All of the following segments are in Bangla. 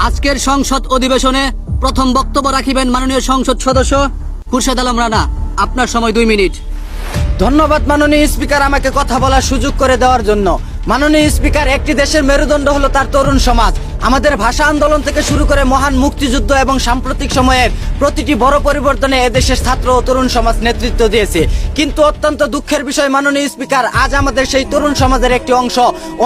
আজকের সংসদ অধিবেশনে প্রথম বক্তব্য রাখিবেন মাননীয় সংসদ সদস্য খুরশেদ আলম রানা। আপনার সময় 2 মিনিট। ধন্যবাদ মাননীয় স্পিকার, আমাকে কথা বলার সুযোগ করে দেওয়ার জন্য। মাননীয় স্পিকার, একটি দেশের মেরুদণ্ড হলো তার তরুণ সমাজ। আমাদের ভাষা আন্দোলন থেকে শুরু করে মহান মুক্তিযুদ্ধ এবং সাম্প্রতিক সময়ের প্রতিটি বড় পরিবর্তনে এদেশের ছাত্র ও তরুণ সমাজ নেতৃত্ব দিয়েছে। কিন্তু অত্যন্ত দুঃখের বিষয় মাননীয় স্পিকার, আজ আমাদের সেই তরুণ সমাজের একটি অংশ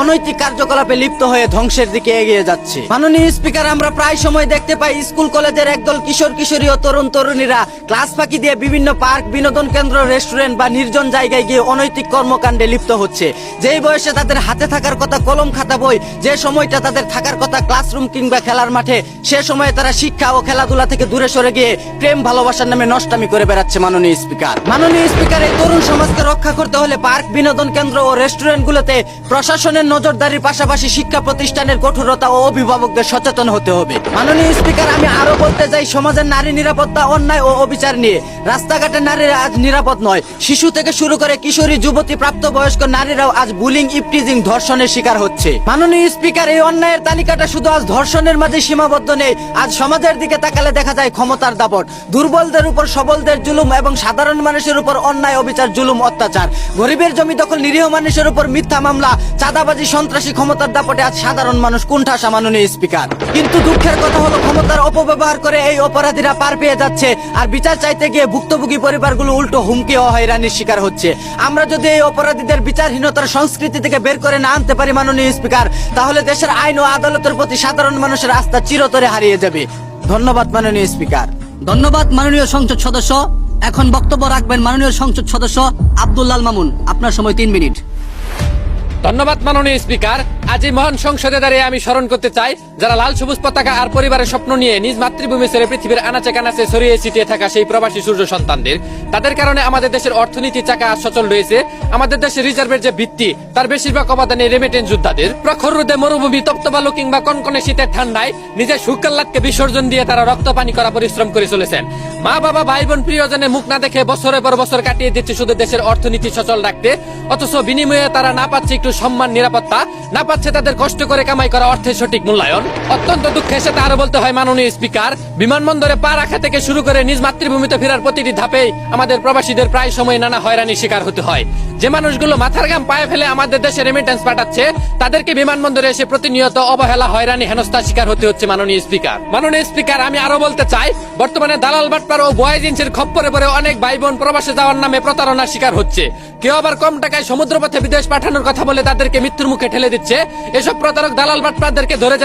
অনৈতিক কার্যকলাপে লিপ্ত হয়ে ধ্বংসের দিকে এগিয়ে যাচ্ছে। মাননীয় স্পিকার, আমরা প্রায় সময় দেখতে পাই স্কুল কলেজের একদল কিশোর কিশোরী ও তরুণ তরুণীরা ক্লাস ফাঁকি দিয়ে বিভিন্ন পার্ক, বিনোদন কেন্দ্র, রেস্টুরেন্ট বা নির্জন জায়গায় গিয়ে অনৈতিক কর্মকাণ্ডে লিপ্ত হচ্ছে। যেই বয়সে তাদের হাতে থাকার কথা কলম খাতা বই, যে সময়টা তাদের থাকার কথা ক্লাসরুম কিংবা খেলার মাঠে, সে সময়ে তারা শিক্ষা ও খেলাধুলা থেকে দূরে সরে গিয়ে প্রেম ভালোবাসার নামে নষ্টামি করে বেড়াচ্ছে। মাননীয় স্পিকার, এই তরুণ সমাজকে রক্ষা করতে হলে পার্ক, বিনোদন কেন্দ্র ও রেস্টুরেন্টগুলোতে প্রশাসনের নজরদারির পাশাপাশি শিক্ষা প্রতিষ্ঠানের কঠোরতা ও অভিভাবকদের সচেতন হতে হবে। মাননীয় স্পিকার, আমি আরো বলতে চাই সমাজের নারী নিরাপত্তা, অন্যায় ও অবিচার নিয়ে। রাস্তাঘাটের নারীরা আজ নিরাপদ নয়। শিশু থেকে শুরু করে কিশোরী, যুবতী, প্রাপ্তবয়স্ক নারীরাও আজ বুলিং, ইপটিজিং, ধর্ষণের শিকার হচ্ছে। মাননীয় স্পিকার, এই অন্যায়ের তালিকাটা শুধু আজ ধর্ষণের মাঝে সীমাবদ্ধ নেই। আজ সমাজের দিকে তাকালে দেখা যায় ক্ষমতার দাপট, দুর্বলদের উপর সবলদের জুলুম এবং সাধারণ মানুষের উপর অন্যায়, অবিচার, জুলুম, অত্যাচার। গরিবের জমি দখল, নিরীহ মানুষের উপর মিথ্যা মামলা, চাঁদাবাজি, সন্ত্রাসী। ক্ষমতার দাপটে আজ সাধারণ মানুষ কুণ্ঠাসা। মাননীয় স্পিকার, কিন্তু দুঃখের কথা হলো ক্ষমতার অপব্যবহার করে এই অপরাধীরা পার পেয়ে যাচ্ছে, আর বিচার চাইতে গিয়ে ভুক্তভোগী পরিবারগুলো উল্টো হুমকি ও হয়রানির শিকার হচ্ছে। আমরা যদি এই অপরাধীদের বিচারহীনতার সংস্কৃতি থেকে বের করে না আনতে পারি মাননীয় স্পিকার, তাহলে দেশের আইন ও আদালতের প্রতি সাধারণ মানুষের আস্থা চিরতরে হারিয়ে যাবে। ধন্যবাদ মাননীয় স্পিকার। ধন্যবাদ মাননীয় সংসদ সদস্য। এখন বক্তব্য রাখবেন মাননীয় সংসদ সদস্য আব্দুল্লাল মামুন। আপনার সময় 3 মিনিট। ধন্যবাদ মাননীয় স্পিকার। আজ এই মহান সংসদে দাঁড়িয়ে আমি স্মরণ করতে চাই যারা লাল সবুজ পতাকা আর পরিবারের স্বপ্ন নিয়ে নিজ মাতৃভূমি ছেড়ে পৃথিবীর আনাচে কানাচে ছড়িয়ে ছিটিয়ে থাকা সেই প্রবাসী সূর্য সন্তানদের। তাদের কারণে আমাদের দেশের অর্থনীতি চাকা আজ সচল রয়েছে। আমাদের দেশের রিজার্ভের যে ভিত্তি, তার বেশিরভাগ অবদানে রেমিটেন্স যোদ্ধাদের। প্রখর রোদে, মরুভূমি, তপ্ত বালু কিংবা কনকনে শীতের ঠান্ডায় নিজের সুখ-আহ্লাদকে বিসর্জন দিয়ে তারা রক্ত পানি করা পরিশ্রম করে চলেছেন। মা বাবা, ভাই বোন, প্রিয়জনের মুখ না দেখে বছরের পর বছর কাটিয়ে দিচ্ছে শুধু দেশের অর্থনীতি সচল রাখতে। অথচ বিনিময়ে তারা না পাচ্ছে একটু সম্মান, নিরাপত্তা, না পাচ্ছে তাদের কষ্ট করে কামাই করা অর্থের সঠিক মূল্যায়ন। অত্যন্ত দুঃখের সাথে আরো বলতে হয় মাননীয় স্পিকার, বিমানবন্দরে পা রাখা থেকে শুরু করে নিজ মাতৃভূমিতে ফেরার প্রতিটি ধাপেই আমাদের প্রবাসীদের প্রায় সময় নানা হয়রানির শিকার হতে হয়। যে মানুষগুলো মাথার ঘাম পায়ে ফেলে আমাদের দেশে রেমিটেন্স পাঠাচ্ছে, তাদেরকে বিমানবন্দরে এসে প্রতিনিয়ত অবহেলা, হয়রানি, হেনস্থার শিকার হতে হচ্ছে। মাননীয় স্পিকার, আমি আরো বলতে চাই বর্তমানে দালাল, বাটপার ও বয় এজেন্সির খপ্পরে পড়ে অনেক ভাই বোন প্রবাসে যাওয়ার নামে প্রতারণার শিকার হচ্ছে। কেউ আবার কম টাকায় সমুদ্রপথে বিদেশ পাঠানোর কথা বলে তাদেরকে মৃত্যুর মুখে ঠেলে দিচ্ছে। এসব প্রতারক, দালাল, বাটপারদেরকে ধরে